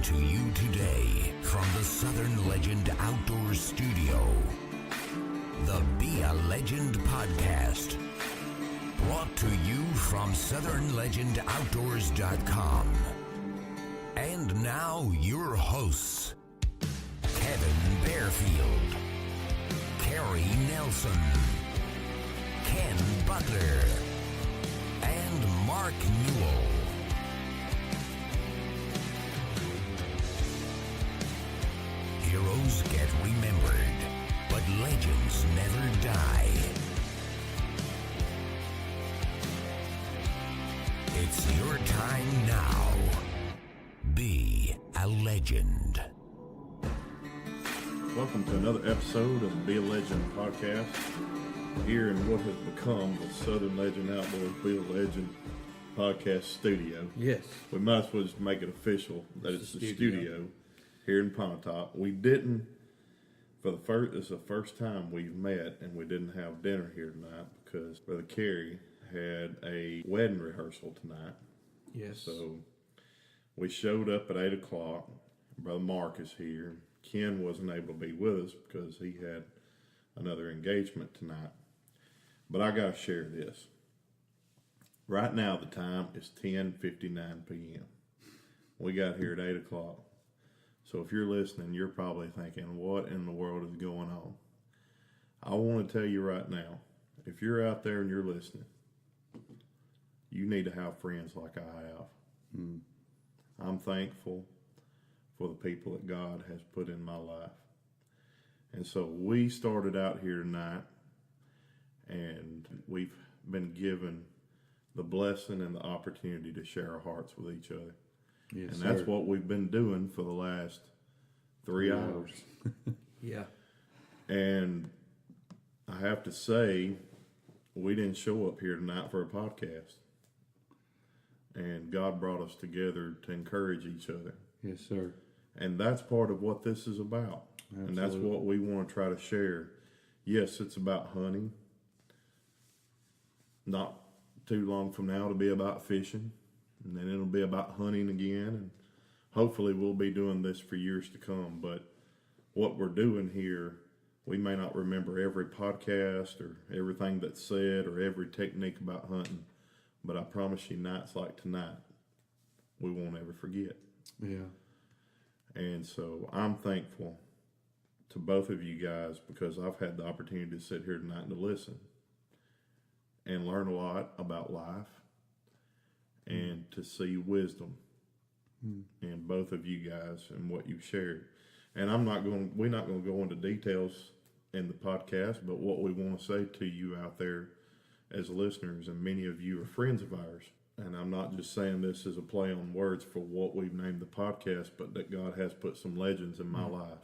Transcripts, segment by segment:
to you today from the Southern Legend Outdoors Studio, the Be a Legend podcast, brought to you from SouthernLegendOutdoors.com. And now your hosts, Kevin Bearfield, Kerry Nelson, Ken Butler, and Mark Newell. Heroes get remembered, but legends never die. It's your time now. Be a legend. Welcome to another episode of the Be a Legend podcast, here in what has become the Southern Legend Outdoors Be a Legend podcast studio. Yes. We might as well just make it official that it's the studio here in Pontotoc. We didn't, it's the first time we've met and we didn't have dinner here tonight because Brother Kerry had a wedding rehearsal tonight. Yes. So we showed up at 8 o'clock. Brother Mark is here. Ken wasn't able to be with us because he had another engagement tonight. But I got to share this. Right now the time is 10:59 p.m. We got here at 8 o'clock. So if you're listening, you're probably thinking, what in the world is going on? I want to tell you right now, if you're out there and you're listening, you need to have friends like I have. I'm thankful for the people that God has put in my life. And so we started out here tonight, and we've been given the blessing and the opportunity to share our hearts with each other. Yes, and that's what we've been doing for the last 3 hours. Yeah. And I have to say, we didn't show up here tonight for a podcast. And God brought us together to encourage each other. Yes, sir. And that's part of what this is about. Absolutely. And that's what we want to try to share. Yes, it's about hunting. Not too long from now, it'll be about fishing. And then it'll be about hunting again. And hopefully we'll be doing this for years to come. But what we're doing here, we may not remember every podcast or everything that's said or every technique about hunting. But I promise you, nights like tonight, we won't ever forget. Yeah. And so I'm thankful to both of you guys because I've had the opportunity to sit here tonight and to listen and learn a lot about life and to see wisdom in both of you guys and what you've shared. And we're not going to go into details in the podcast, but what we want to say to you out there as listeners, and many of you are friends of ours, and I'm not just saying this as a play on words for what we've named the podcast, but that God has put some legends in my life,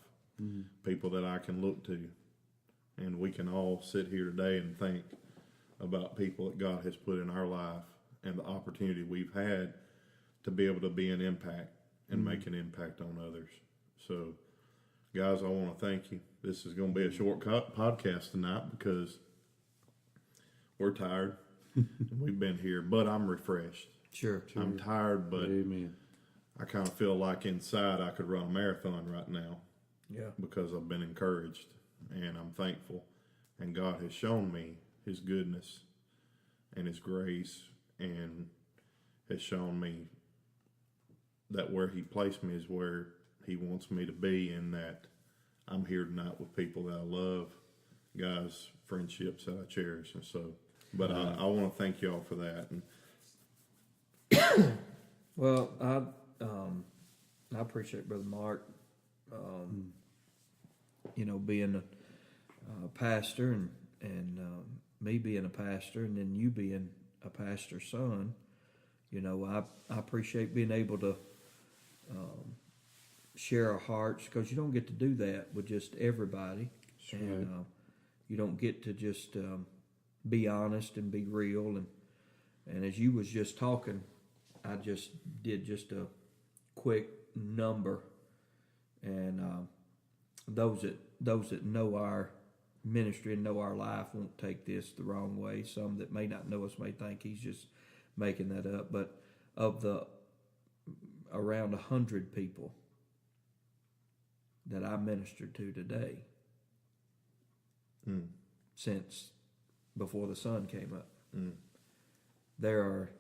people that I can look to, and we can all sit here today and think about people that God has put in our life and the opportunity we've had to be able to be an impact and make an impact on others. So, guys, I want to thank you. This is going to be a short podcast tonight because we're tired. We've been here, but I'm refreshed. Sure. I'm tired, but Amen. I kind of feel like inside I could run a marathon right now. Yeah. Because I've been encouraged and I'm thankful. And God has shown me His goodness and His grace and has shown me that where He placed me is where He wants me to be, and that I'm here tonight with people that I love, guys, friendships that I cherish. And so, but I want to thank y'all for that. And Well, I appreciate Brother Mark, being a pastor and me being a pastor, and then you being a pastor's son. I appreciate being able to share our hearts, because you don't get to do that with just everybody. Sure. And you don't get to just be honest and be real. And as you was just talking, I just did just a quick number, and those that know our ministry and know our life won't take this the wrong way. Some that may not know us may think he's just making that up. But of the around 100 people that I ministered to today since before the sun came up. There are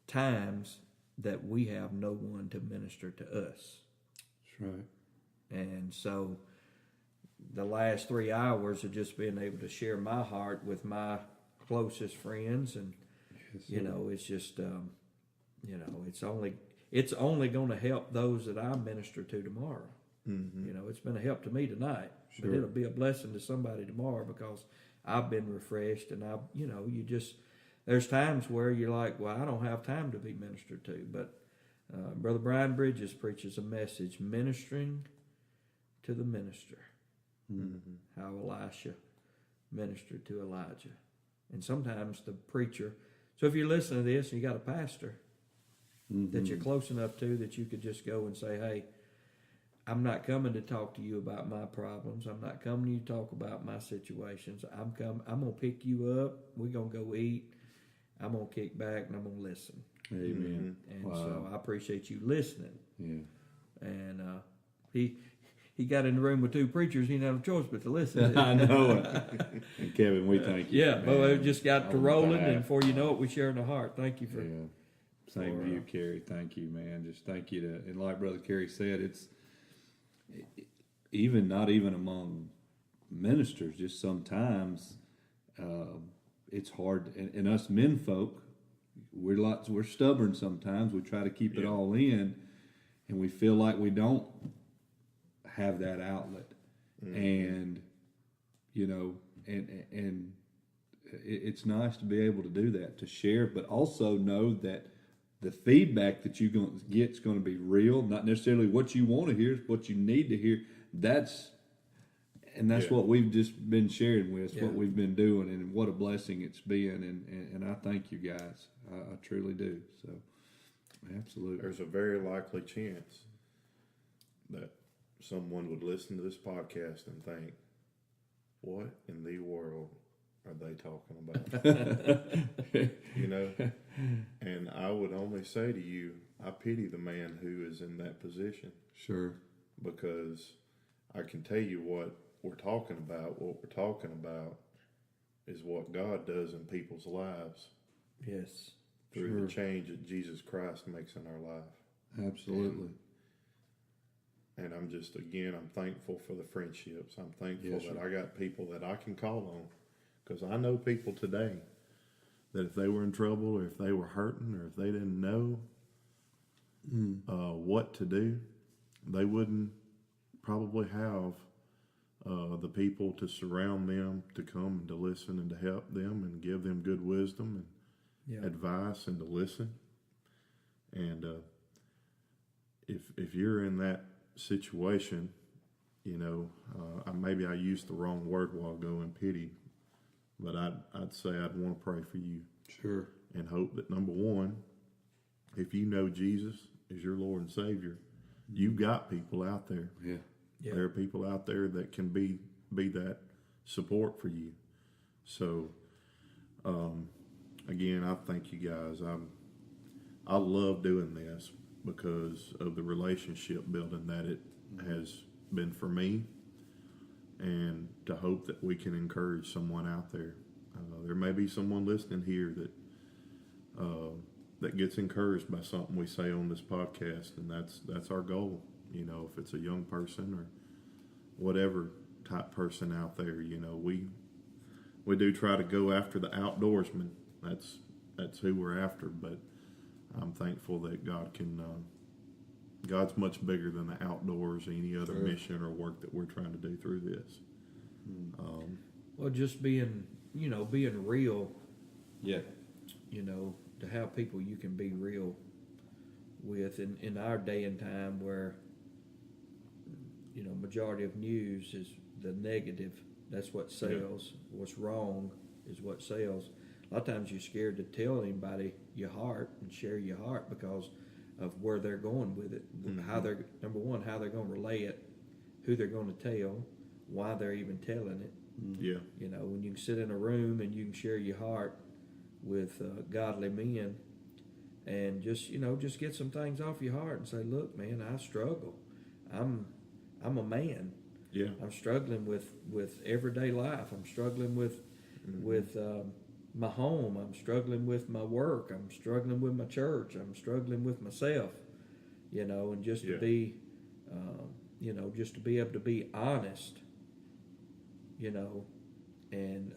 times that we have no one to minister to us. That's right. And so the last 3 hours of just being able to share my heart with my closest friends, and you know, it's just you know, it's only going to help those that I minister to tomorrow. You know, it's been a help to me tonight, but it'll be a blessing to somebody tomorrow because I've been refreshed, and you know, there's times where you're like, well, I don't have time to be ministered to, but Brother Brian Bridges preaches a message, ministering to the minister. How Elisha ministered to Elijah. And sometimes the preacher, so if you're listening to this and you got a pastor that you're close enough to that you could just go and say, hey, I'm not coming to talk to you about my problems. I'm not coming to you to talk about my situations. I'm going to pick you up. We're going to go eat. I'm going to kick back and I'm going to listen. Amen. And so I appreciate you listening. Yeah. And he got in the room with two preachers. He didn't have a choice but to listen. I know it. And Kevin, we thank you. Yeah, but it just got to On rolling, behalf. and before you know it, we shared our heart. Thank you for. Yeah. Same to you, Kerry. Thank you, man. Just thank you and like Brother Kerry said, it's not even among ministers, just sometimes it's hard. And us men folk, we're stubborn sometimes. We try to keep it all in, and we feel like we don't have that outlet. And you know, and it's nice to be able to do that, to share, but also know that the feedback that you're going to get is going to be real, not necessarily what you want to hear, it's what you need to hear. That's what we've just been sharing with, what we've been doing, and what a blessing it's been. And I thank you guys. I truly do. So, absolutely. There's a very likely chance that someone would listen to this podcast and think, what in the world are they talking about? You know? And I would only say to you, I pity the man who is in that position. Sure. Because I can tell you what we're talking about. What we're talking about is what God does in people's lives. Yes. Through the change that Jesus Christ makes in our life. Absolutely. And I'm thankful for the friendships. I'm thankful that I got people that I can call on. Because I know people today that if they were in trouble, or if they were hurting, or if they didn't know what to do, they wouldn't probably have the people to surround them, to come and to listen and to help them and give them good wisdom and advice and to listen. And if you're in that situation, you know, maybe I used the wrong word a while ago in pity, but I'd say I'd want to pray for you. Sure. And hope that, number one, if you know Jesus is your Lord and Savior, you've got people out there. Yeah. There are people out there that can be that support for you. So, again, I thank you guys. I love doing this because of the relationship building that it has been for me, and to hope that we can encourage someone out there. There may be someone listening here that gets encouraged by something we say on this podcast, and that's our goal. You know, if it's a young person or whatever type person out there, you know, we do try to go after the outdoorsman. That's who we're after. But I'm thankful that God's much bigger than the outdoors or any other mission or work that we're trying to do through this. Well, just being real. Yeah. You know, to have people you can be real with in our day and time where, you know, majority of news is the negative. That's what sells. Yeah. What's wrong is what sells. A lot of times you're scared to tell anybody your heart and share your heart because of where they're going with it. How they're, number one, how they're going to relay it, who they're going to tell, why they're even telling it. Yeah. You know, when you can sit in a room and you can share your heart with godly men and just get some things off your heart and say, look, man, I struggle. I'm a man. Yeah. I'm struggling with everyday life. I'm struggling with my home. I'm struggling with my work. I'm struggling with my church. I'm struggling with myself. And just to be, just to be able to be honest. And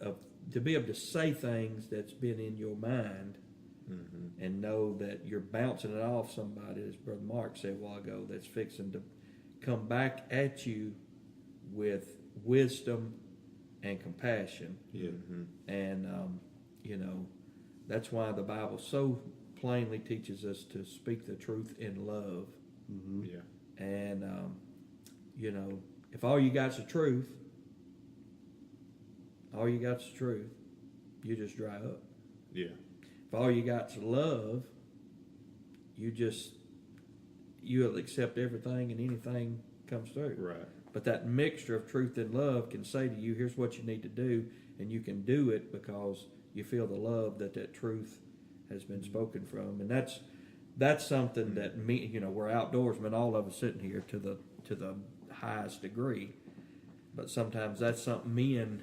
to be able to say things that's been in your mind, and know that you're bouncing it off somebody, as Brother Mark said a while ago, that's fixing to come back at you with wisdom and compassion. Yeah. And, that's why the Bible so plainly teaches us to speak the truth in love. Yeah. And, if all you got's the truth, you just dry up. Yeah. If all you got's love, you'll accept everything and anything comes through. Right. But that mixture of truth and love can say to you, here's what you need to do, and you can do it because you feel the love that truth has been spoken from. And that's something that we're outdoorsmen, all of us sitting here to the highest degree. But sometimes that's something men,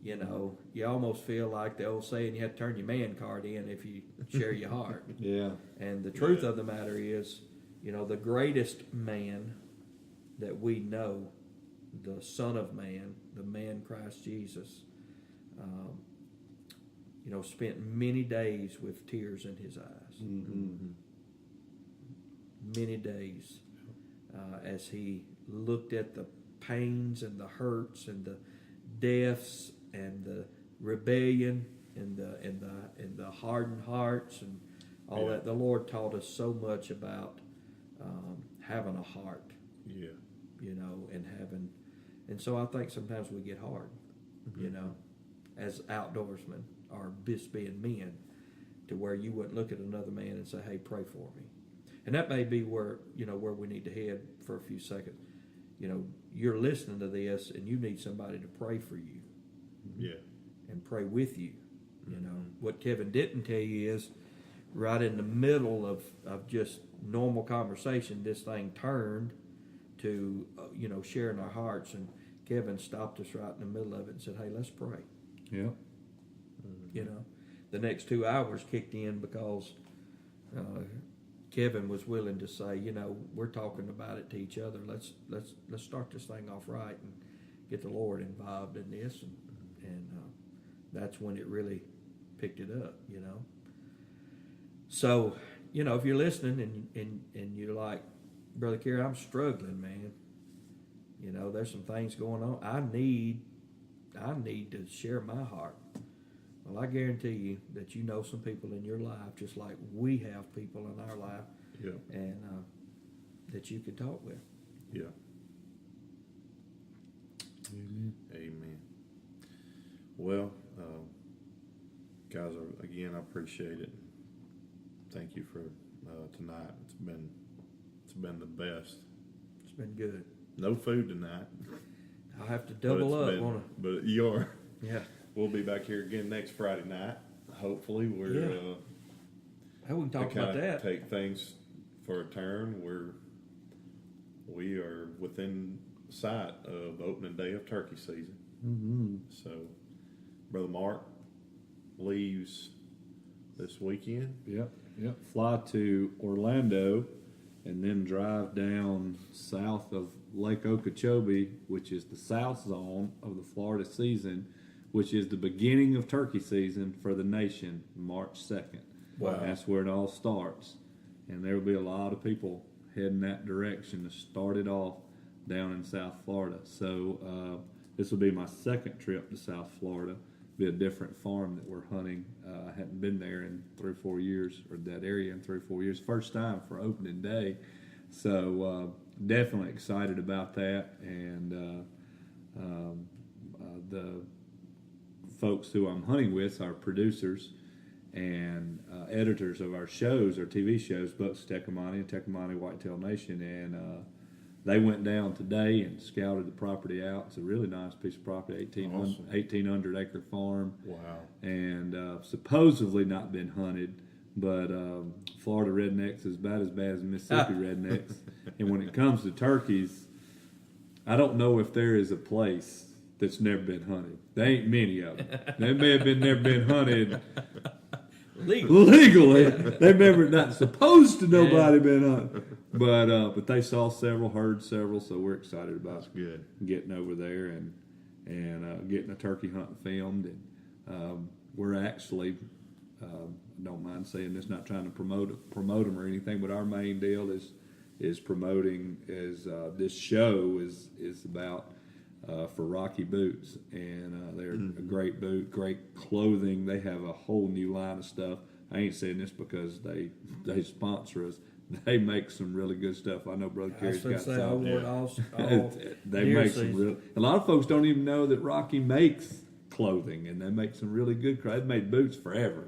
you almost feel like the old saying, you have to turn your man card in if you share your heart. Yeah. And the truth of the matter is, the greatest man that we know, the Son of Man, the man Christ Jesus, spent many days with tears in his eyes. Many days as he looked at the pains and the hurts and the deaths and the rebellion and the hardened hearts and all that. The Lord taught us so much about having a heart. Yeah. And so I think sometimes we get hard, as outdoorsmen or just being men, to where you wouldn't look at another man and say, hey, pray for me. And that may be where we need to head for a few seconds. You're listening to this and you need somebody to pray for you. Yeah. And pray with you. What Kevin didn't tell you is right in the middle of just normal conversation, this thing turned to, sharing our hearts. And Kevin stopped us right in the middle of it and said, hey, let's pray. Yeah. The next 2 hours kicked in because Kevin was willing to say, we're talking about it to each other. Let's start this thing off right and get the Lord involved in this. And that's when it really picked it up, So, if you're listening and you're like, Brother Kerry, I'm struggling, man. There's some things going on. I need to share my heart. Well, I guarantee you that some people in your life, just like we have people in our life, and that you can talk with. Yeah. Amen. Amen. Well, guys, again, I appreciate it. Thank you for tonight. It's been the best. It's been good. No food tonight. I'll have to double up, won't I? But you are. Yeah. We'll be back here again next Friday night. Hopefully, we're Hey, we can talk about that. Take things for a turn. We are within sight of the opening day of turkey season. Mm-hmm. So, Brother Mark leaves this weekend. Yep. Fly to Orlando and then drive down south of Lake Okeechobee, which is the south zone of the Florida season, which is the beginning of turkey season for the nation, March 2nd. Wow. That's where it all starts. And there will be a lot of people heading that direction to start it off down in South Florida. So this will be my second trip to South Florida. Be a different farm that we're hunting. I hadn't been there in 3 or 4 years, or that area in 3 or 4 years. First time for opening day. So definitely excited about that. And the folks who I'm hunting with are producers and editors of our shows, our TV shows, Bucks Tecumani and Tecumani Whitetail Nation. And they went down today and scouted the property out. It's a really nice piece of property, 1,800 acre farm. Wow. And supposedly not been hunted, but Florida rednecks is about as bad as Mississippi rednecks. And when it comes to turkeys, I don't know if there is a place that's never been hunted. There ain't many of them. They may have never been hunted legally. They've never not supposed to nobody been hunted. But they saw several, heard several, so we're excited about good. getting over there and getting a turkey hunt filmed. And we're actually, don't mind saying this, not trying to promote them or anything, but our main deal is promoting this show is about for Rocky Boots, and they're a great boot, great clothing. They have a whole new line of stuff. I ain't saying this because they sponsor us. They make some really good stuff. I know Brother Kerry's got some. They make some real. A lot of folks don't even know that Rocky makes clothing, and they make some really good. They've made boots forever,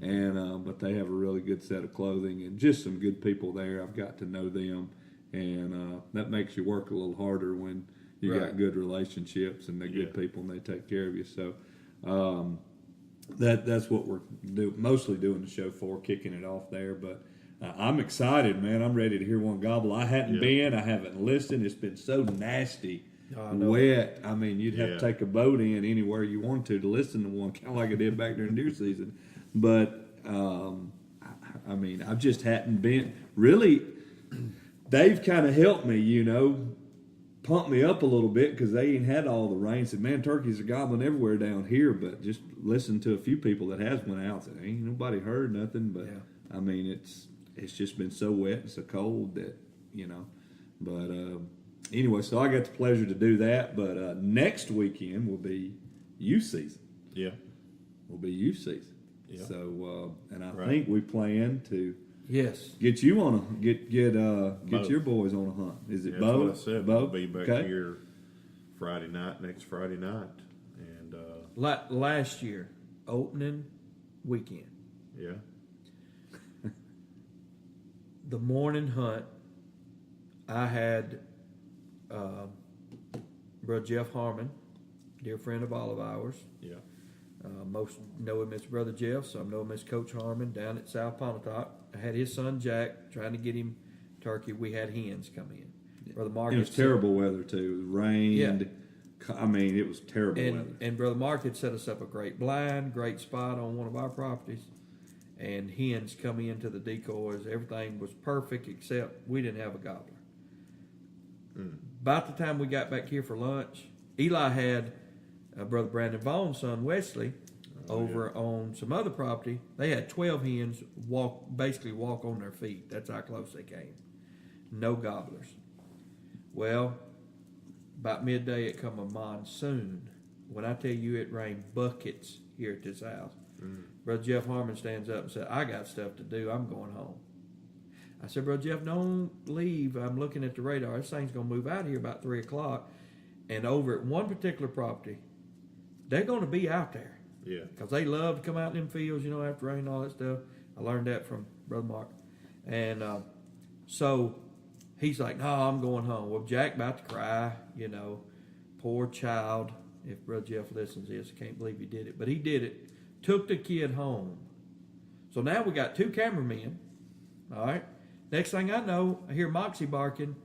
and but they have a really good set of clothing and just some good people there. I've got to know them, and that makes you work a little harder when you got good relationships and they're good people and they take care of you. So that's what we're mostly doing the show for, kicking it off there. But I'm excited, man. I'm ready to hear one gobble. I hadn't been. I haven't listened. It's been so nasty, wet. I mean, you'd have to take a boat in anywhere you want to listen to one, kind of like I did back during deer season. But, I mean, I just hadn't been. Really, Dave kind of helped me, pumped me up a little bit because they ain't had all the rain. Said, man, turkeys are gobbling everywhere down here. But just listened to a few people that has went out. Said, ain't nobody heard nothing. But, I mean, it's just been so wet and so cold that, But anyway, so I got the pleasure to do that. But next weekend will be youth season. Yeah. Will be youth season. Yeah. So, and I think we plan to get you on get Both. your boys on a hunt. Is it That's both? what I said. Both? We'll be back here next Friday night. And last year, opening weekend. Yeah. The morning hunt, I had Brother Jeff Harmon, dear friend of all of ours. Yeah. Most know him as Brother Jeff, so I know him as Coach Harmon down at South Pontotoc. I had his son Jack trying to get him turkey. We had hens come in. Brother Mark. It was terrible weather too. It rained. Yeah. I mean, it was terrible weather. And Brother Mark had set us up a great blind, great spot on one of our properties. And hens come into the decoys. Everything was perfect except we didn't have a gobbler. About the time we got back here for lunch, Eli had Brother Brandon Vaughn's son Wesley over on some other property. They had 12 hens basically walk on their feet. That's how close they came. No gobblers. Well, about midday it come a monsoon. When I tell you it rained buckets here at this house. Brother Jeff Harmon stands up and said, I got stuff to do. I'm going home. I said, Brother Jeff, don't leave. I'm looking at the radar. This thing's going to move out here about 3 o'clock. And over at one particular property, they're going to be out there. Yeah. Because they love to come out in them fields, after rain and all that stuff. I learned that from Brother Mark. And so he's like, no, I'm going home. Well, Jack about to cry, poor child. If Brother Jeff listens to this, I can't believe he did it. But he did it. Took the kid home. So now we got 2 cameramen. All right. Next thing I know, I hear Moxie barking.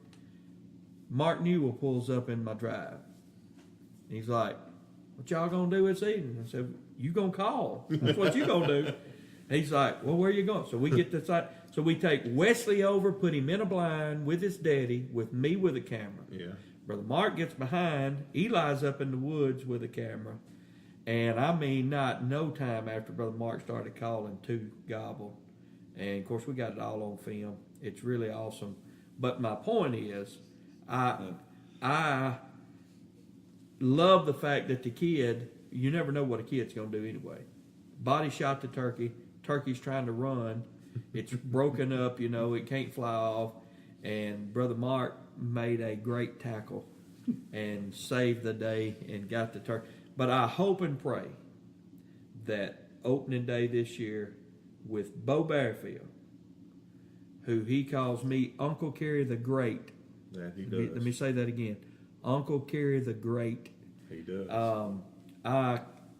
Mark Newell pulls up in my drive. He's like, what y'all going to do this evening? I said, you going to call. That's what you going to do. And he's like, well, where are you going? So we get the side. So we take Wesley over, put him in a blind with his daddy, with me with a camera. Yeah. Brother Mark gets behind. Eli's up in the woods with a camera. And I mean, not no time after Brother Mark started calling, 2 gobbled. And of course, we got it all on film. It's really awesome. But my point is, I love the fact that the kid, you never know what a kid's going to do anyway. Body shot the turkey. Turkey's trying to run. It's broken up, it can't fly off. And Brother Mark made a great tackle and saved the day and got the turkey. But I hope and pray that opening day this year with Bo Bearfield, who he calls me Uncle Kerry the Great. Yeah, he does. Let me say that again. Uncle Kerry the Great. He does.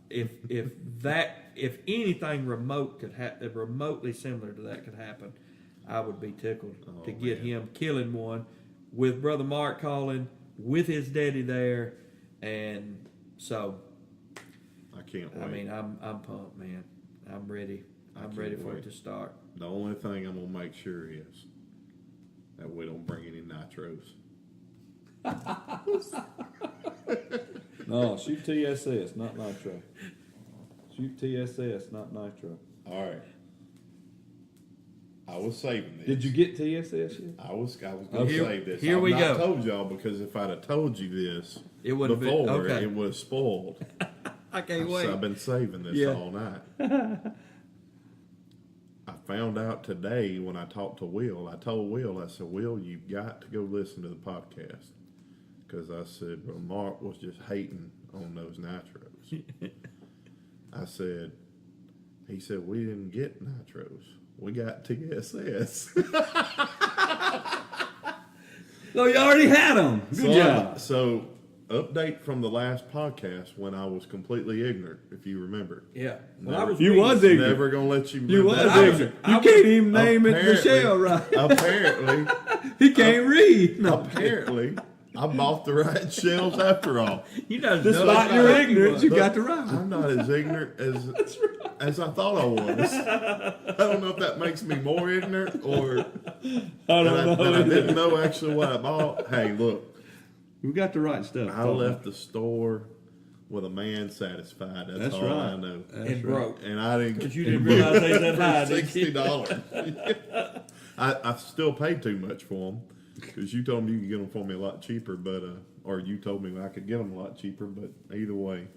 If anything remotely similar to that could happen, I would be tickled to get him killing one with Brother Mark calling with his daddy there, and so I can't wait. I mean, I'm pumped, man. I'm ready. I'm can't ready for wait. it to start. The only thing I'm gonna make sure is that we don't bring any nitros. No, shoot TSS, not nitro. Shoot TSS, not nitro. All right. I was saving this. Did you get TSS yet? I was going to Here- save this. here I've we not go. told y'all because if I'd have told you this It would have been before, okay. it would have spoiled. I can't So wait. I've been saving this Yeah. all night. I found out today when I talked to Will. I told Will, I said, Will, you've got to go listen to the podcast. Because I said, well, Mark was just hating on those nitros. I said, he said, we didn't get nitros. We got TSS. No, you already had them. Good job. So, update from the last podcast when I was completely ignorant, if you remember. Yeah. Never- I was You reading- was ignorant. Never gonna let you. You live was that down. ignorant. You can't even name it Apparently- Michelle right. Apparently, He can't read. No. apparently, I bought the right shells after all. You know, Despite your ignorance, you got the right one. I'm not as ignorant as I thought I was. I don't know if that makes me more ignorant or I don't know. that I didn't know actually what I bought. Hey, look, We got the right stuff. I left the store with a man satisfied. That's all right. I know. That's and right. broke. And I didn't. Because you didn't realize they said hi, for did you? $60. I still paid too much for them because you told me you could get them for me a lot cheaper, but or you told me I could get them a lot cheaper. But either way,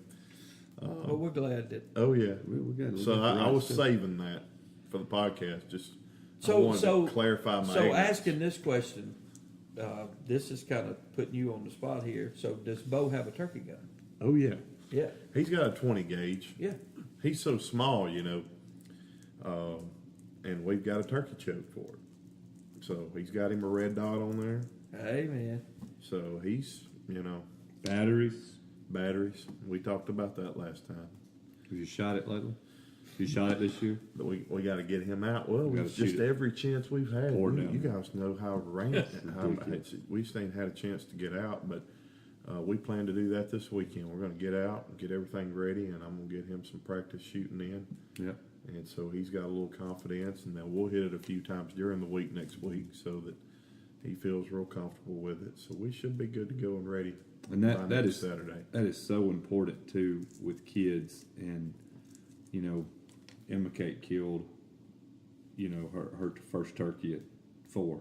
Well, we're glad that. oh yeah. We got So the I right was stuff. saving that for the podcast. Just I So, wanted so to clarify my. So ignorance. asking this question, this is kind of putting you on the spot here. So does Bo have a turkey gun? Oh yeah. Yeah. He's got a 20 gauge. Yeah. He's so small, and we've got a turkey choke for it. So he's got him a red dot on there. Hey man. So he's, Batteries. batteries. We talked about that last time. Have you shot it lately? You shot it this year? But we got to get him out. Well, We gotta it's just shoot it. every chance we've had. Pour You down. guys know how ridiculous. we just ain't had a chance to get out, but we plan to do that this weekend. We're going to get out and get everything ready, and I'm going to get him some practice shooting in. Yeah. And so he's got a little confidence, and then we'll hit it a few times during the week next week so that he feels real comfortable with it. So we should be good to go and ready And by that next is Saturday. that is so important too with kids. And Emma Kate killed her first turkey at 4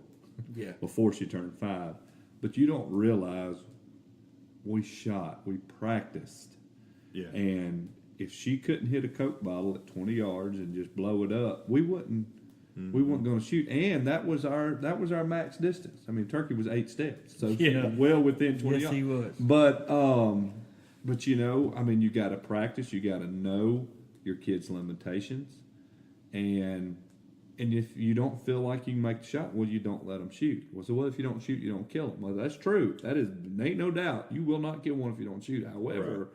Yeah. before she turned 5. But you don't realize we practiced, Yeah. and if she couldn't hit a Coke bottle at 20 yards and just blow it up, we wouldn't going to shoot. And that was our max distance. I mean, turkey was 8 steps, so she Yeah. was well within 20 Yes, yards. he was. But you got to practice. You got to know your kids' limitations, and if you don't feel like you can make the shot, well, you don't let them shoot. Well, if you don't shoot, you don't kill them. Well, that's true. That ain't no doubt. You will not kill one if you don't shoot. However, Right.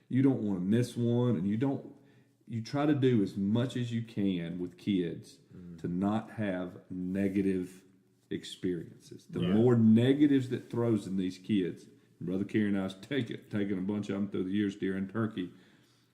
you don't want to miss one, and you try to do as much as you can with kids to not have negative experiences. The Yeah. more negatives that throws in these kids, Brother Kerry and I was taking a bunch of them through the years during turkey.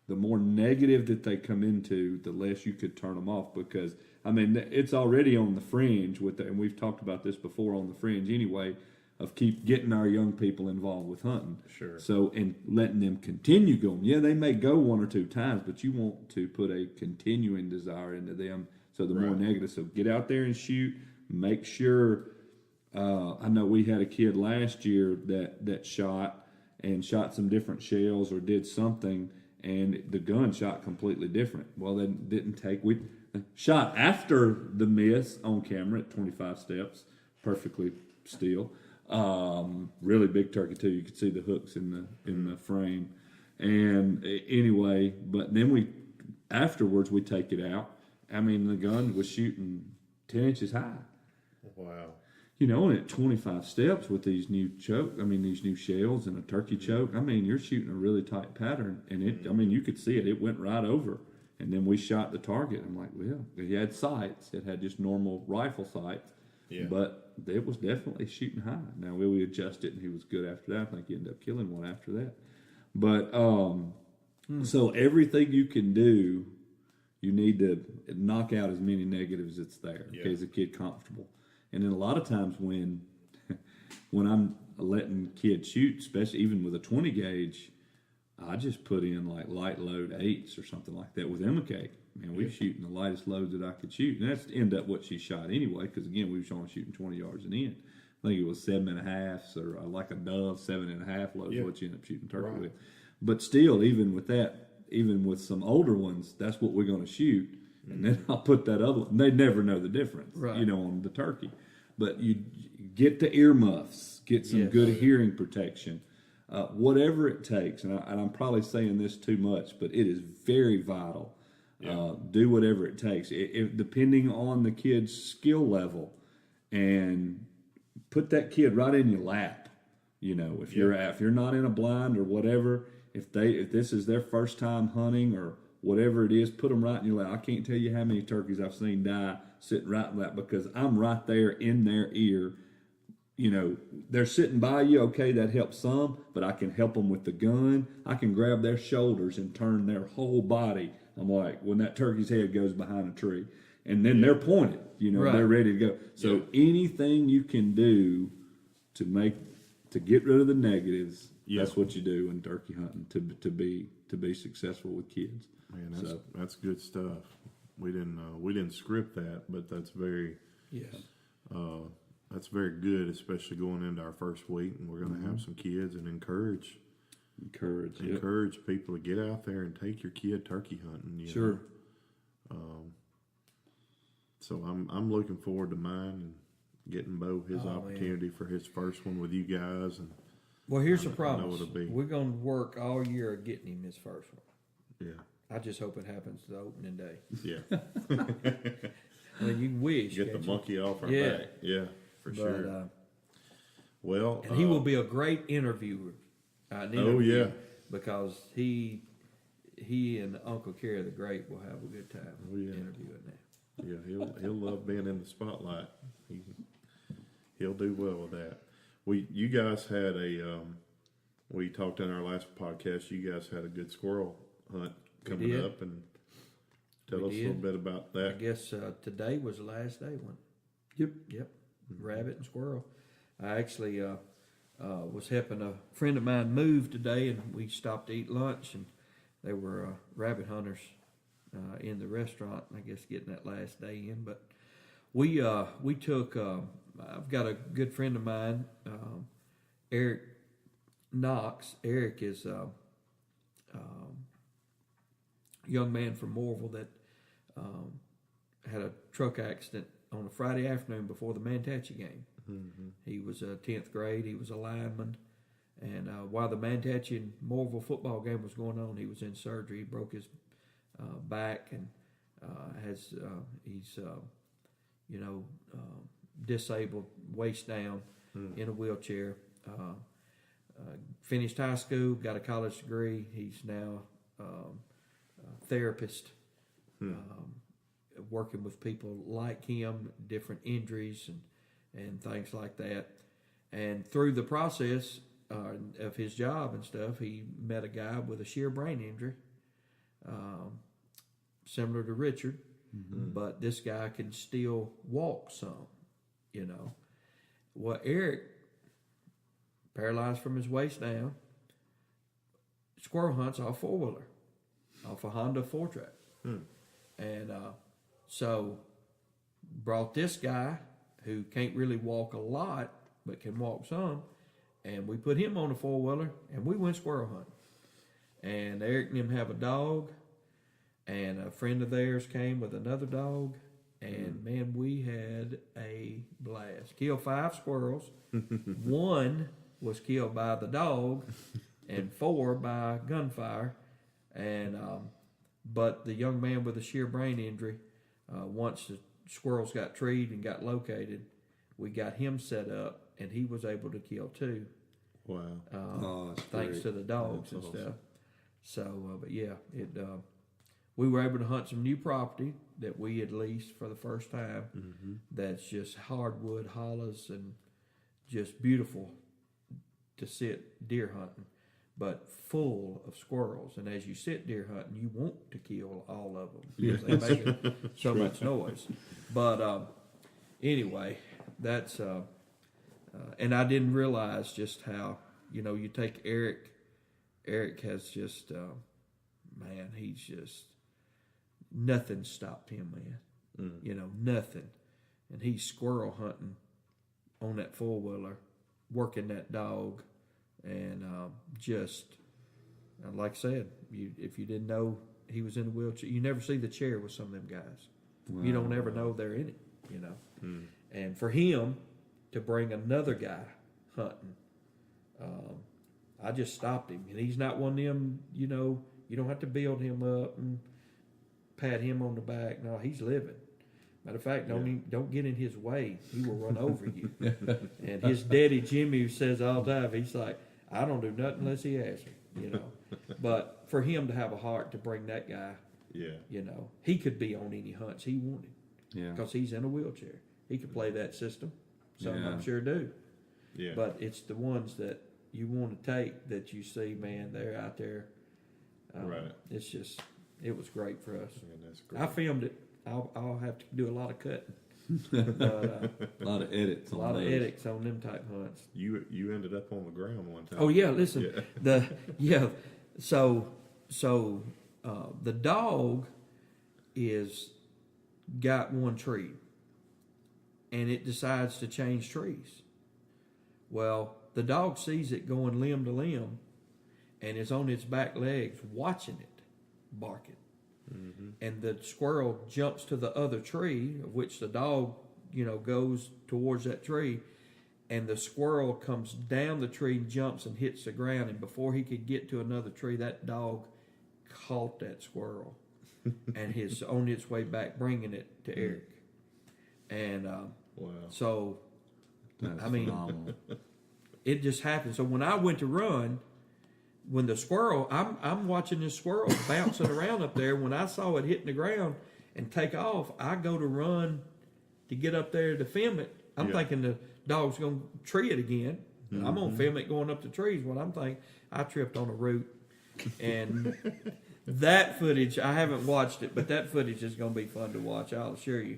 The more negative that they come into, the less you could turn them off, because it's already on the fringe and we've talked about this before, on the fringe anyway, of keep getting our young people involved with hunting. Sure. So, and letting them continue going. Yeah, they may go 1 or 2 times, but you want to put a continuing desire into them. So the more Right. negative. So get out there and shoot. Make sure. I know we had a kid last year that shot some different shells or did something, and the gun shot completely different. Well, they didn't take. We shot after the miss on camera at 25 steps, perfectly still. Really big turkey too. You could see the hooks in the frame. And anyway, but then afterwards we take it out. The gun was shooting 10 inches high. Wow. And at 25 steps with these new these new shells and a turkey choke, you're shooting a really tight pattern, and you could see it. It went right over. And then we shot the target. I'm like, well, it had sights. It had just normal rifle sights. Yeah. But but it was definitely shooting high. Now we adjusted, and he was good after that. I think he ended up killing one after that. But so everything you can do, you need to knock out as many negatives as there. Yeah. Get the kid comfortable. And then a lot of times when I'm letting kids shoot, especially even with a 20 gauge, I just put in like light load 8s or something like that with Emma Cake. Man, we were shooting the lightest loads that I could shoot, and that's end up what she shot anyway. Because again, we were only shooting 20 yards and in. I think it was 7.5s or like a Dove 7.5 loads what you end up shooting turkey with. But still, even with that, even with some older ones, that's what we're going to shoot. And then I'll put that other one. They never know the difference, on the turkey. But you get the earmuffs, get some good hearing protection, whatever it takes. And I'm probably saying this too much, but it is very vital. Do whatever it takes, depending on the kid's skill level, and put that kid right in your lap. If you're not in a blind or whatever, if this is their first time hunting or whatever it is, put them right in your lap. I can't tell you how many turkeys I've seen die sitting right in that because I'm right there in their ear. They're sitting by you. Okay, that helps some, but I can help them with the gun. I can grab their shoulders and turn their whole body. I'm like, when that turkey's head goes behind a tree, and then they're pointed, they're ready to go. So anything you can do to get rid of the negatives, that's what you do in turkey hunting to be successful with kids. Man, that's good stuff. We didn't script that, but that's very that's very good, especially going into our first week, and we're going to have some kids and encourage people to get out there and take your kid turkey hunting. Sure. So I'm looking forward to mine and getting Bo his opportunity for his first one with you guys. And well, here's the promise: we're going to work all year at getting him his first one. Yeah. I just hope it happens the opening day. Yeah. I mean, you wish get the monkey off our back. Yeah, for sure. Well, and he will be a great interviewer. Because he and Uncle Kerry the Great will have a good time interviewing that. Yeah, he'll love being in the spotlight. He'll do well with that. You guys had we talked in our last podcast. You guys had a good squirrel hunt coming up, and tell us a little bit about that. I guess today was the last day one. Yep. Mm-hmm. Rabbit and squirrel. I actually was helping a friend of mine move today, and we stopped to eat lunch, and there were rabbit hunters in the restaurant, I guess getting that last day in. But we took, I've got a good friend of mine, Eric Knox. Eric is a young man from Moorville that had a truck accident on a Friday afternoon before the Manatee game. Mm-hmm. He was 10th grade. He was a lineman. And while the Manatee and Moorville football game was going on, he was in surgery. He broke his back and he's disabled, waist down, in a wheelchair. Finished high school, got a college degree. He's now a therapist, working with people like him, different injuries and things like that. And through the process of his job and stuff, he met a guy with a sheer brain injury, similar to Richard, but this guy can still walk some, Well, Eric, paralyzed from his waist down, squirrel hunts off 4-wheeler, off a Honda 4-track. And so brought this guy who can't really walk a lot, but can walk some, and we put him on a 4-wheeler, and we went squirrel hunting. And Eric and him have a dog, and a friend of theirs came with another dog, and man, we had a blast. Killed 5 squirrels. 1 was killed by the dog, and 4 by gunfire. And but the young man with the sheer brain injury, once the squirrels got treed and got located, we got him set up, and he was able to kill 2. Wow! Thanks great. to the dogs That's and awesome. stuff. So, but yeah, we were able to hunt some new property that we had leased for the first time. Mm-hmm. That's just hardwood hollows and just beautiful to sit deer hunting, but full of squirrels. And as you sit deer hunting, you want to kill all of them because they make so much noise. But anyway, that's and I didn't realize just how, you know, you take Eric. Eric has just man, he's just nothing stopped him, man. You know, nothing. And he's squirrel hunting on that four-wheeler, working that dog, and just like I said, if you didn't know he was in a wheelchair, you never see the chair with some of them guys. Wow. You don't ever know they're in it, you know. And for him to bring another guy hunting, I just stopped him. And he's not one of them, you know, you don't have to build him up and pat him on the back. No, he's living. Matter of fact, don't get in his way. He will run over you. And his daddy Jimmy says all the time, he's like, I don't do nothing unless he asks me, you know. But for him to have a heart to bring that guy, you know, he could be on any hunts he wanted. Because he's in a wheelchair. He could play that system. Some I'm sure do. Yeah. But it's the ones that you want to take that you see, man, they're out there. Right. It's just, it was great for us. Yeah, that's great. I filmed it. I'll have to do a lot of cutting. But, a lot of edits. A lot of edits on them type hunts. You ended up on the ground one time. Oh yeah, listen. So the dog is got one tree, and it decides to change trees. Well, the dog sees it going limb to limb, and is on its back legs watching it, barking. Mm-hmm. And the squirrel jumps to the other tree, of which the dog, you know, goes towards that tree, and the squirrel comes down the tree and jumps and hits the ground. And before he could get to another tree, that dog caught that squirrel and is on its way back, bringing it to Eric. And so, that's phenomenal. It just happened. So when I went to run, when the squirrel, I'm watching this squirrel bouncing around up there. When I saw it hitting the ground and take off, I go to run to get up there to film it. I'm thinking the dog's going to tree it again. Mm-hmm. I'm going to film it going up the trees. What I'm thinking, I tripped on a root. And that footage, I haven't watched it, but that footage is going to be fun to watch, I'll assure you.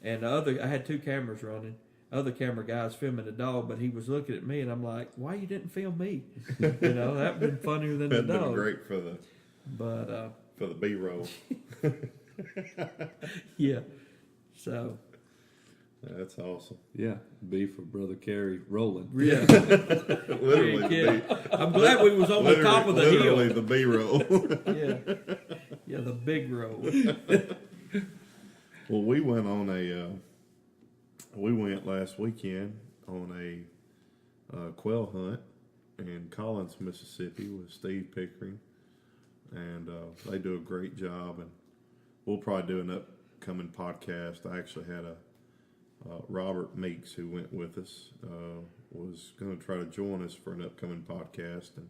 And I had two cameras running. Other camera guys filming the dog, but he was looking at me, and I'm like, "Why you didn't film me?" You know, that'd been funnier than the dog. That'd been great for the B-roll. Yeah, so that's awesome. Yeah, B for Brother Kerry rolling. Yeah, literally. I'm glad we was on the top of the hill. Literally the B-roll. yeah, the big roll. Well, we went last weekend on a quail hunt in Collins, Mississippi with Steve Pickering, and they do a great job, and we'll probably do an upcoming podcast. I actually had Robert Meeks, who went with us, was going to try to join us for an upcoming podcast, and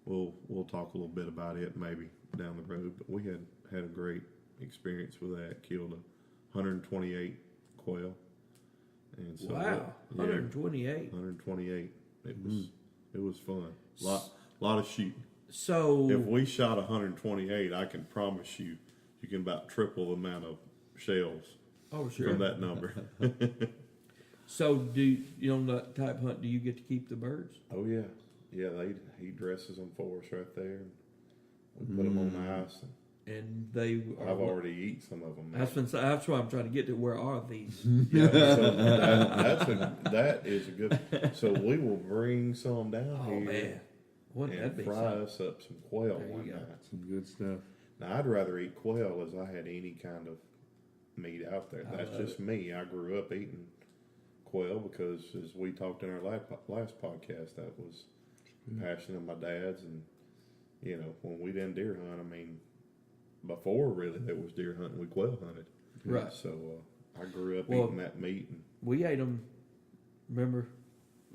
we'll talk a little bit about it maybe down the road, but we had a great experience with that. Killed 128 quail. And so 128. 128. It was fun. Lot of shooting. So if we shot 128, I can promise you can about triple the amount of shells. Oh, sure. From that number. So on that type hunt, do you get to keep the birds? Oh yeah. He dresses them for us right there. We put them on the ice. And they I've already eaten some of them. That's why I'm trying to get to. Where are these? Yeah, so that is a good. So we will bring some down here. Man, wouldn't and that be fry us up some quail one night. Some good stuff. Now I'd rather eat quail as I had any kind of meat out there. That's just me. I grew up eating quail because, as we talked in our last podcast, that was passion of my dad's, and you know when we didn't deer hunt, I mean. Before really there was deer hunting, we quail hunted. Right. So I grew up eating that meat. And we ate them. Remember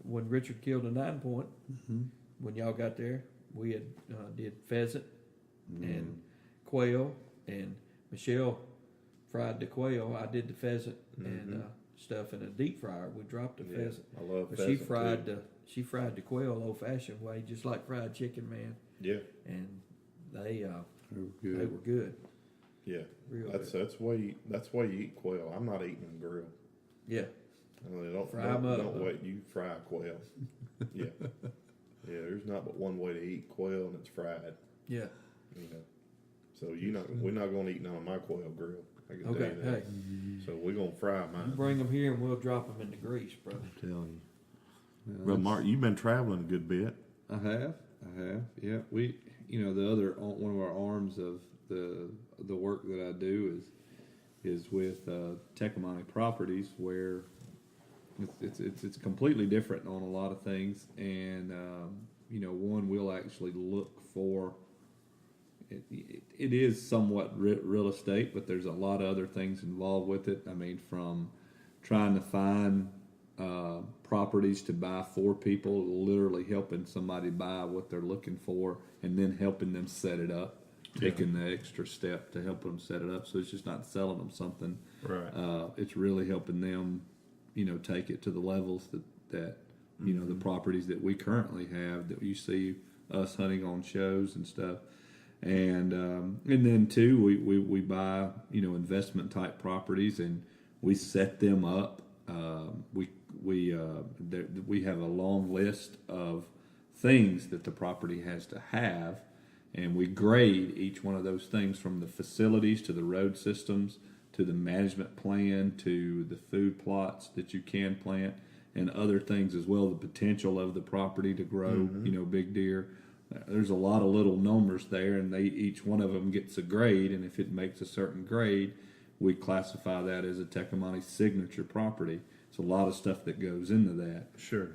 when Richard killed a 9-point? Mm-hmm. When y'all got there, we had did pheasant and quail and Michelle fried the quail. I did the pheasant and stuff in a deep fryer. We dropped the pheasant. I love But pheasant she fried the quail old fashioned way, just like fried chicken, man. Yeah. And they good. they were good. Yeah. Real That's why you eat quail. I'm not eating them grilled. Yeah. Don't Fry 'em up, don't huh? wait. You fry quail. Yeah. Yeah. There's not but one way to eat quail, and it's fried. Yeah. You know. So we're not going to eat none of my quail grilled. I can Okay. tell you that. Hey, So we're going to fry you mine. bring them here and we'll drop them in the grease, brother. I'm telling you. Well, Mark, you've been traveling a good bit. I have. Yeah, we, the other one of our arms of the work that I do is with Tecumseh Properties, where it's completely different on a lot of things, and one will actually look for. It is somewhat real estate, but there's a lot of other things involved with it. I mean, from trying to find properties to buy for people, literally helping somebody buy what they're looking for, and then helping them set it up, taking the extra step to help them set it up. So it's just not selling them something. Right. It's really helping them, take it to the levels that the properties that we currently have that you see us hunting on shows and stuff. And then too, we buy investment type properties, and we set them up. We have a long list of things that the property has to have, and we grade each one of those things, from the facilities to the road systems to the management plan to the food plots that you can plant and other things as well. The potential of the property to grow, big deer. There's a lot of little numbers there, and each one of them gets a grade, and if it makes a certain grade, we classify that as a Tecumseh signature property. It's a lot of stuff that goes into that. Sure.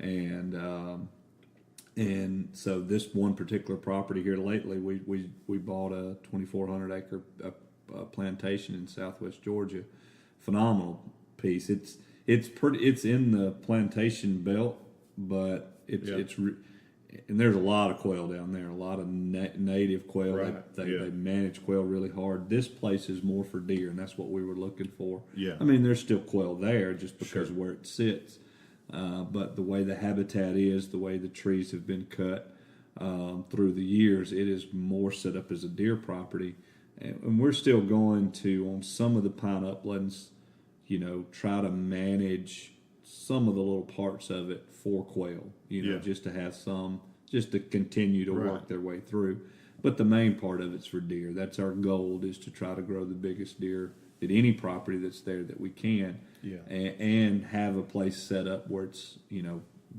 And so this one particular property here lately, we bought a 2,400 acre plantation in Southwest Georgia. Phenomenal piece. It's in the plantation belt, but and there's a lot of quail down there, a lot of native quail. Right. They manage quail really hard. This place is more for deer, and that's what we were looking for. Yeah. I mean, there's still quail there just because of where it sits. But the way the habitat is, the way the trees have been cut through the years, it is more set up as a deer property. And we're still going to, on some of the pine uplands, try to manage some of the little parts of it for quail, just to have just to continue to work their way through. But the main part of it's for deer. That's our goal, is to try to grow the biggest deer at any property that's there that we can, and have a place set up where it's,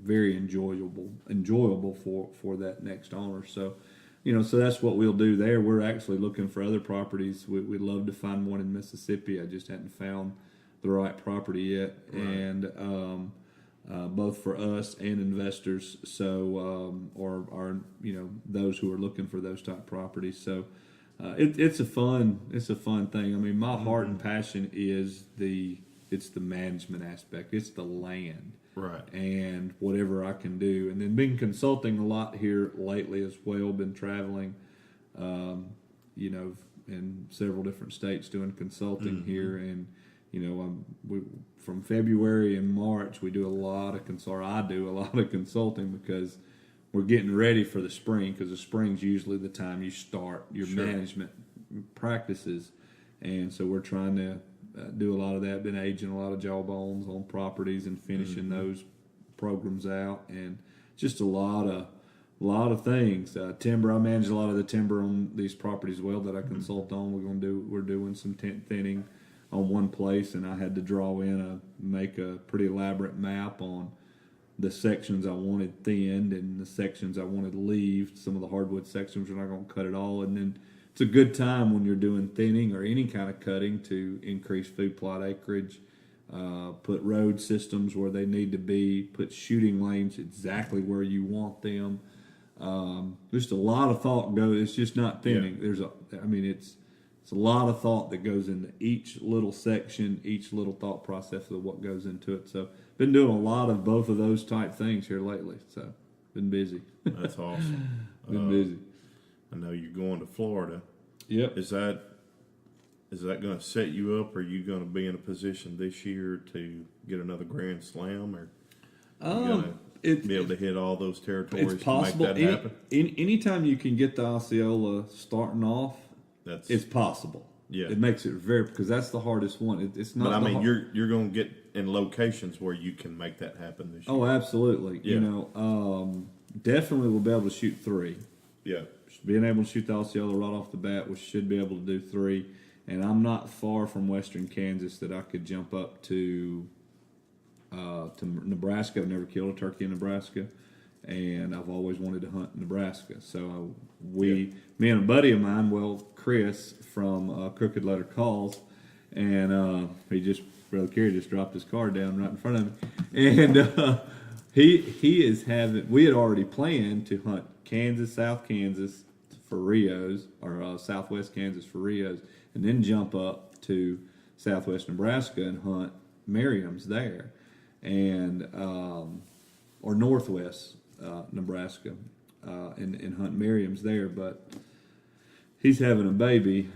very enjoyable for that next owner. So, so that's what we'll do there. We're actually looking for other properties. We'd love to find one in Mississippi. I just hadn't found the right property yet, and both for us and investors. So, or those who are looking for those type properties. So, it's a fun thing. I mean, my heart and passion is it's the management aspect. It's the land, right? And whatever I can do, and then been consulting a lot here lately as well. Been traveling, in several different states doing consulting here, and from February and March, we do a lot of I do a lot of consulting because we're getting ready for the spring, because the spring's usually the time you start your management practices. And so we're trying to do a lot of that, been aging a lot of jawbones on properties and finishing those programs out, and just a lot of things. Timber, I manage a lot of the timber on these properties as well that I consult on. We're doing some tent thinning on one place, and I had to make a pretty elaborate map on the sections I wanted thinned and the sections I wanted leaved. Some of the hardwood sections, we're not going to cut it all. And then it's a good time when you're doing thinning or any kind of cutting to increase food plot acreage, put road systems where they need to be, put shooting lanes exactly where you want them. Just a lot of thought goes. It's just not thinning. It's a lot of thought that goes into each little section, each little thought process of what goes into it. So, been doing a lot of both of those type things here lately. So, been busy. That's awesome. Been busy. I know you're going to Florida. Yep. Is that is that going to set you up? Are you going to be in a position this year to get another Grand Slam, or are you going to be able to hit all those territories It's possible. to make that happen? Anytime you can get the Osceola starting off, it's possible. Yeah, it makes it because that's the hardest one. It's not. But I mean, you're going to get in locations where you can make that happen this year. Oh, absolutely. Yeah. You know, definitely we'll be able to shoot 3. Yeah. Being able to shoot the Osceola right off the bat, we should be able to do 3. And I'm not far from western Kansas that I could jump up to Nebraska. I've never killed a turkey in Nebraska, and I've always wanted to hunt in Nebraska. So me and a buddy of mine, Chris from Crooked Letter Calls, and Brother Kerry just dropped his car down right in front of me, and he is having. We had already planned to hunt South Kansas for Rios, or Southwest Kansas for Rios, and then jump up to Southwest Nebraska and hunt Merriam's there, and or Northwest Nebraska, and hunt Merriam's there. But he's having a baby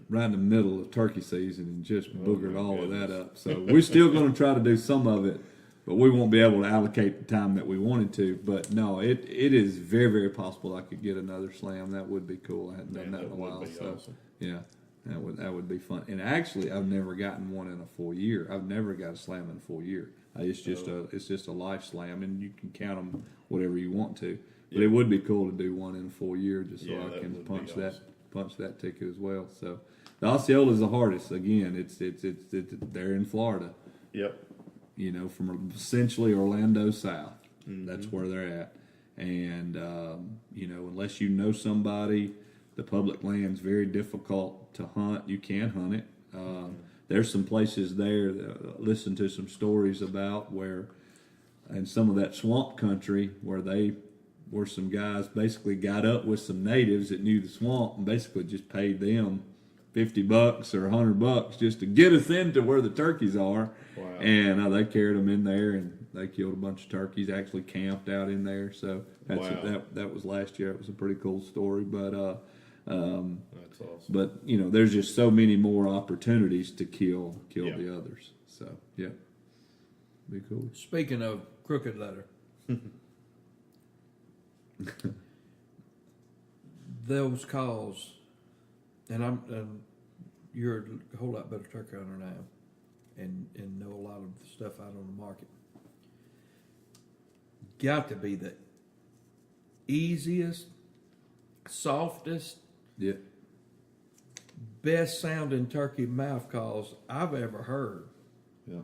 right in the middle of turkey season and just boogered all of that up. So we're still going to try to do some of it, but we won't be able to allocate the time that we wanted to. But no, it is very, very possible I could get another slam. That would be cool. I hadn't done that in a while. So awesome. Yeah, that would be fun. And actually, I've never gotten one in a full year. I've never got a slam in a full year. It's just a life slam, and you can count them whatever you want to. But it would be cool to do one in a full year, just so I can punch that ticket as well. So the Osceola is the hardest. Again, it's they're in Florida. Yep. You know, from essentially Orlando south. Mm-hmm. That's where they're at. And you know, unless you know somebody, the public land's very difficult to hunt. You can hunt it. There's some places there that listen to some stories about where, in some of that swamp country, where some guys basically got up with some natives that knew the swamp and basically just paid them $50 or $100 just to get us into where the turkeys are. Wow. And they carried them in there and they killed a bunch of turkeys, actually camped out in there. So that was last year. It was a pretty cool story. But that's awesome. But you know, there's just so many more opportunities to kill the others. So yeah, be cool. Speaking of Crooked Letter, those calls, and you're a whole lot better turkey hunter now, and know a lot of the stuff out on the market. Got to be the easiest, softest, best sounding turkey mouth calls I've ever heard. Yeah.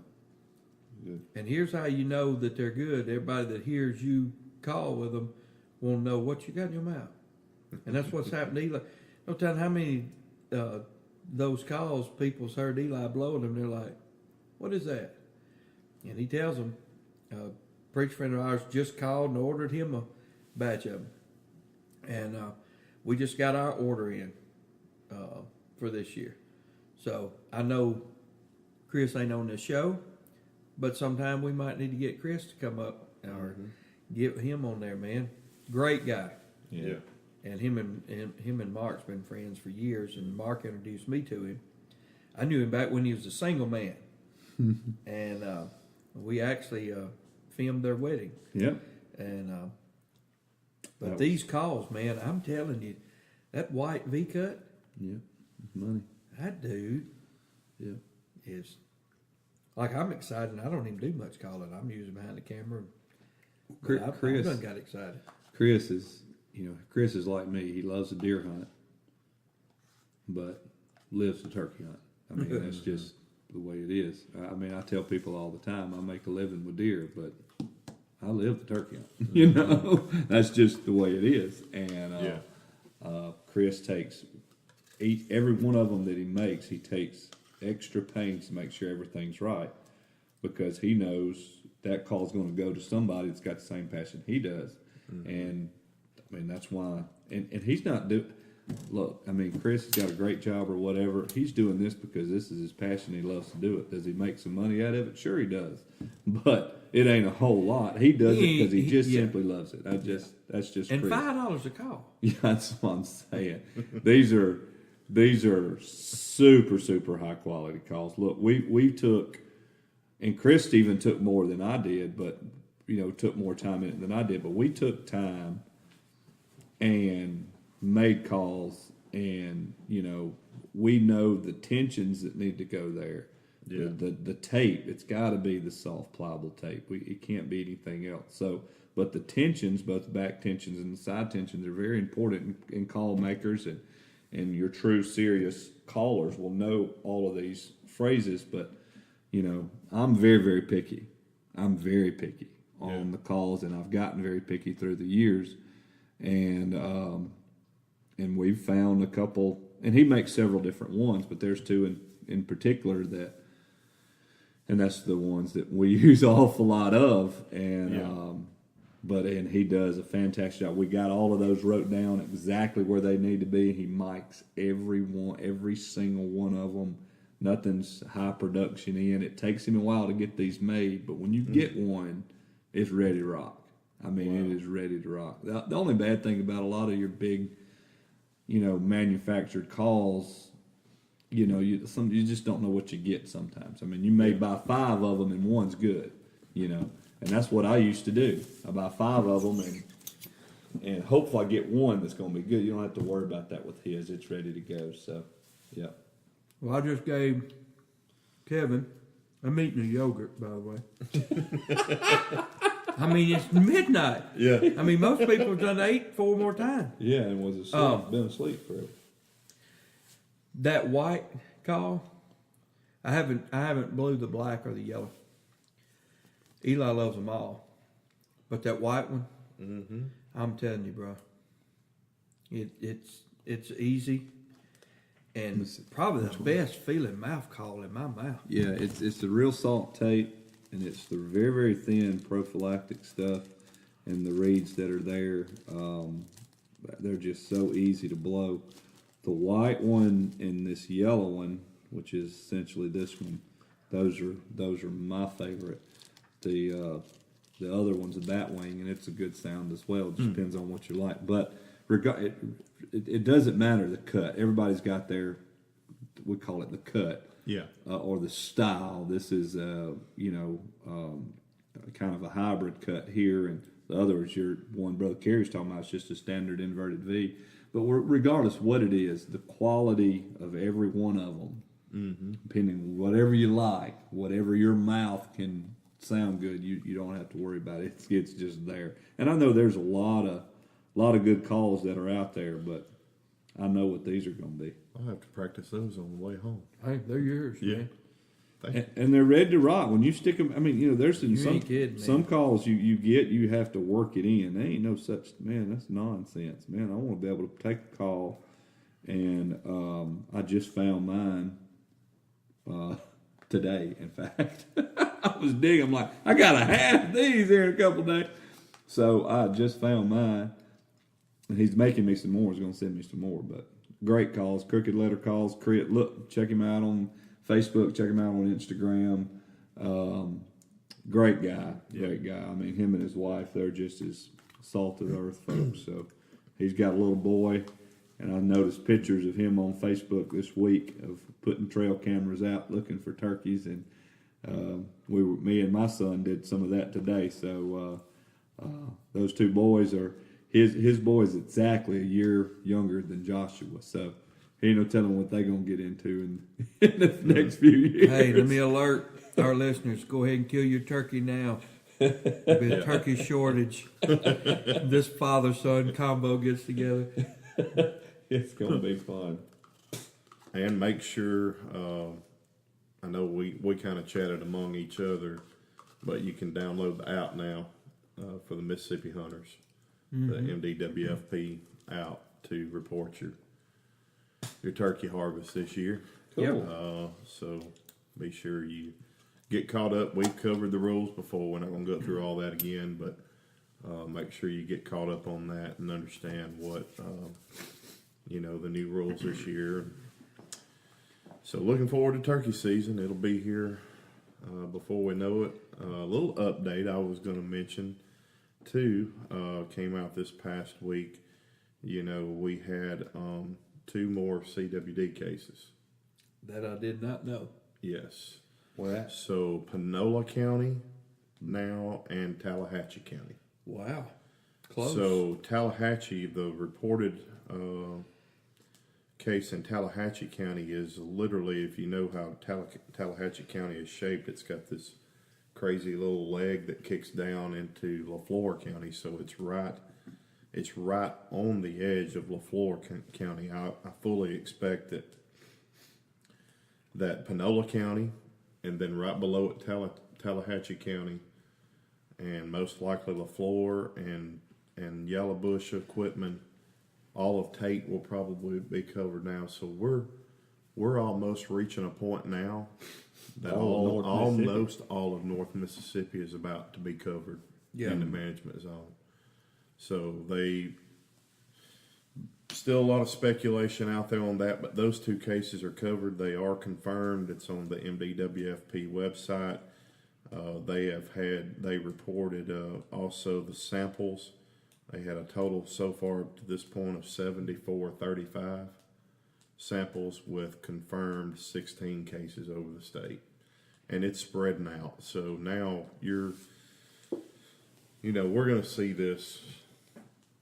Good. And here's how you know that they're good. Everybody that hears you call with them will know what you got in your mouth. And that's what's happened to Eli. No telling how many those calls people's heard Eli blowing them. They're like, what is that? And he tells them, a preacher friend of ours just called and ordered him a batch of them. And we just got our order in for this year. So I know Chris ain't on this show, but sometime we might need to get Chris to come up or get him on there, man. Great guy. Yeah. And him and Mark's been friends for years, and Mark introduced me to him. I knew him back when he was a single man. And we actually filmed their wedding. Yep. And but these calls, man, I'm telling you, that white V-cut, money. that dude is, like, I'm excited, and I don't even do much calling. I'm usually behind the camera. I done got excited. Chris is like me. He loves a deer hunt, but lives a turkey hunt. I mean, that's just the way it is. I mean, I tell people all the time, I make a living with deer, but I live the turkey hunt. You know, that's just the way it is. And Chris takes every one of them that he makes. He takes extra pains to make sure everything's right, because he knows that call is going to go to somebody that's got the same passion he does. And I mean, that's why. And he's not doing. Look, I mean, Chris has got a great job or whatever. He's doing this because this is his passion. He loves to do it. Does he make some money out of it? Sure, he does. But it ain't a whole lot. He does it because he just simply loves it. That's just and Chris. $5 a call. Yeah, that's what I'm saying. These are These are super, super high quality calls. Look, we took, and Chris even took more than I did, but took more time in it than I did. But we took time and made calls, and we know the tensions that need to go there. Yeah. The tape, it's got to be the soft pliable tape. It can't be anything else. So, but the tensions, both the back tensions and the side tensions, are very important in call makers, and your true serious callers will know all of these phrases. But I'm very, very picky. I'm very picky on the calls, and I've gotten very picky through the years, and we've found a couple, and he makes several different ones, but there's two in particular and that's the ones that we use an awful lot of, and he does a fantastic job. We got all of those wrote down exactly where they need to be. He mics every single one of them. Nothing's high production in. It takes him a while to get these made, but when you get one, it's ready to rock. I mean, It is ready to rock. The only bad thing about a lot of your big, manufactured calls, you just don't know what you get sometimes. I mean, you may buy 5 of them and one's good, and that's what I used to do. I buy 5 of them and hopefully I get one that's going to be good. You don't have to worry about that with his. It's ready to go. So, yeah. Well, I just gave Kevin, I'm eating a yogurt, by the way. I mean, it's midnight. Yeah. I mean, most people have done 8 4 more times. Yeah, and was been asleep forever. That white call, I haven't blew the black or the yellow. Eli loves them all, but that white one, I'm telling you, bro, it's easy, and probably the best feeling mouth call in my mouth. Yeah, it's the real salt tape, and it's the very, very thin prophylactic stuff, and the reeds that are there, they're just so easy to blow. The white one and this yellow one, which is essentially this one, those are my favorite. The other one's a bat wing, and it's a good sound as well. It just depends on what you like. But it doesn't matter the cut. Everybody's got their, we call it the cut, or the style. This is kind of a hybrid cut here, and the other is your one Brother Kerry's talking about. It's just a standard inverted V. But regardless what it is, the quality of every one of them, depending on whatever you like, whatever your mouth can sound good, you don't have to worry about it. It's just there. And I know there's a lot of good calls that are out there, but I know what these are going to be. I'll have to practice those on the way home. Hey, they're yours, man. And they're ready to rock when you stick them. I mean, there's some calls you have to work it in. There ain't no such, man, that's nonsense, man. I want to be able to take a call, and I just found mine today. In fact, I was digging. I'm like, I gotta have these here in a couple of days. So I just found mine, and he's making me some more. He's gonna send me some more, but great calls, crooked letter calls. Look, check him out on Facebook, check him out on Instagram. Great guy. I mean, him and his wife, they're just as salt of the earth folks. So he's got a little boy, and I noticed pictures of him on Facebook this week of putting trail cameras out looking for turkeys, and me and my son did some of that today. So those two boys are his boy's exactly a year younger than Joshua. So ain't no telling what they're going to get into in the next few years. Hey, let me alert our listeners. Go ahead and kill your turkey now. There'll be a turkey shortage. This father-son combo gets together. It's going to be fun. And make sure, I know we kind of chatted among each other, but you can download the app now for the Mississippi Hunters, the MDWFP app, to report your turkey harvest this year. Cool. So be sure you get caught up. We've covered the rules before. We're not going to go through all that again, but make sure you get caught up on that and understand what the new rules this year. So looking forward to turkey season. It'll be here before we know it. A little update I was going to mention too came out this past week. We had 2 more CWD cases. That I did not know. Yes. Where at? So Panola County now and Tallahatchie County. Wow. Close. So Tallahatchie, the reported case in Tallahatchie County is literally, if you know how Tallahatchie County is shaped, it's got this crazy little leg that kicks down into LaFleur County. So it's right on the edge of LaFleur County. I fully expect that Panola County, and then right below it Tallahatchie County, and most likely LaFleur and Yellowbush, Quitman, all of Tate will probably be covered now. So we're almost reaching a point now that almost all of North Mississippi is about to be covered in the management zone. So still a lot of speculation out there on that, but those 2 cases are covered. They are confirmed. It's on the MDWFP website. They reported also the samples. They had a total so far up to this point of 7435 samples with confirmed 16 cases over the state. And it's spreading out. So now we're going to see this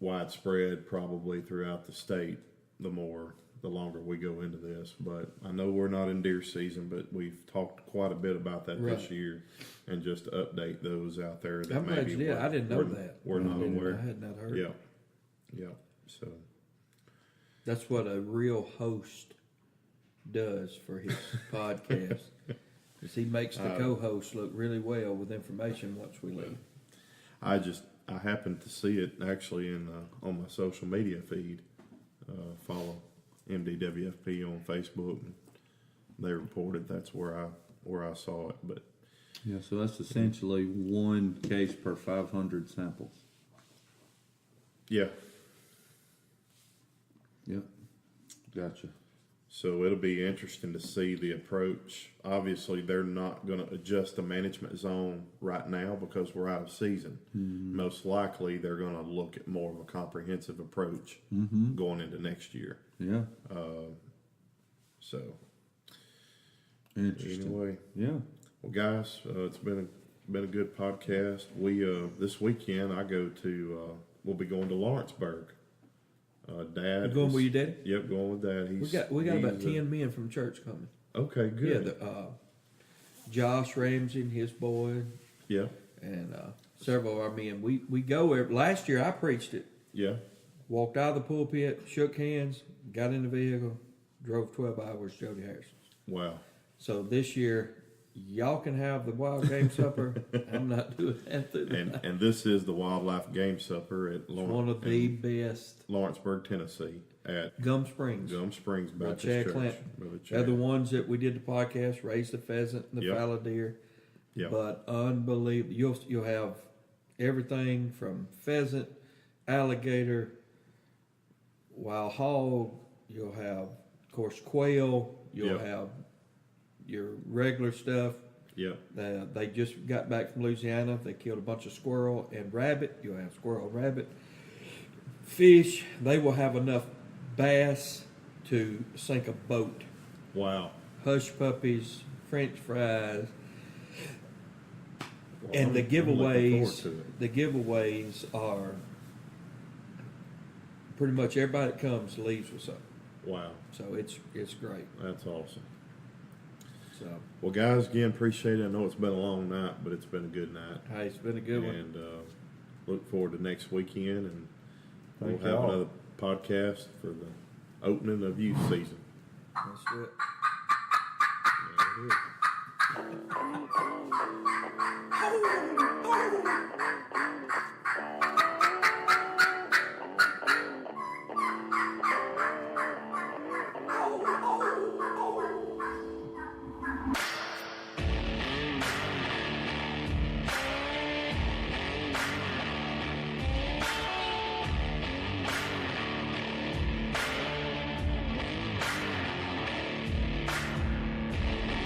widespread probably throughout the state the longer we go into this. But I know we're not in deer season, but we've talked quite a bit about that this year, and just to update those out there that I'm glad you did. I didn't know that. We're not aware. I had not heard. Yeah. So that's what a real host does for his podcast. Because he makes the co-host look really well with information once we leave. I happened to see it actually on my social media feed. Follow MDWFP on Facebook, and they reported that's where I saw it. But Yeah, so that's essentially 1 case per 500 samples. yeah, Yep. Gotcha. so it'll be interesting to see the approach. Obviously, they're not going to adjust the management zone right now because we're out of season. Most likely, they're going to look at more of a comprehensive approach going into next year. Yeah. So Interesting. anyway, Yeah. well, guys, it's been a good podcast. We this weekend we'll be going to Lawrenceburg. Dad, You going with your daddy? Yep, going with Dad. We got about 10 men from church coming. Okay, good. Yeah, Josh Ramsey and his boy, Yeah, and several of our men. We go last year. I preached it. yeah. Walked out of the pulpit, shook hands, got in the vehicle, drove 12 hours to Jody Harrison's. Wow. So this year, y'all can have the wild game supper. I'm not doing that. And this is the Wildlife Game Supper at One of the best. Lawrenceburg, Tennessee, at Gum Springs. Baptist Chad Church. Clanton. Brother They're Chad. the ones that we did the podcast, raised the pheasant and the Yep. fallow deer. Yep. But unbelievable. You'll have everything from pheasant, alligator, wild hog. You'll have, of course, quail. You'll Yep. have your regular stuff. Yep. They just got back from Louisiana. They killed a bunch of squirrel and rabbit. You'll have squirrel and rabbit. Fish. They will have enough bass to sink a boat. Wow. Hush puppies, French fries, Well, and the I'm looking forward giveaways. to it. The giveaways are pretty much everybody that comes leaves with something. Wow. So it's great. That's awesome. So Well, guys, again, appreciate it. I know it's been a long night, but it's been a good night. hey, it's been a good one. And look forward to next weekend, and Thank we'll have y'all. another podcast for the opening of youth season. Let's do it. There it is.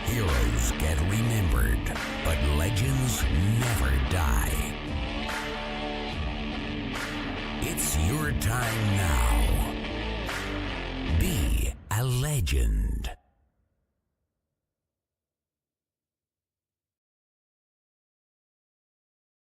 Heroes get remembered, but legends never die. It's your time now. Be legend.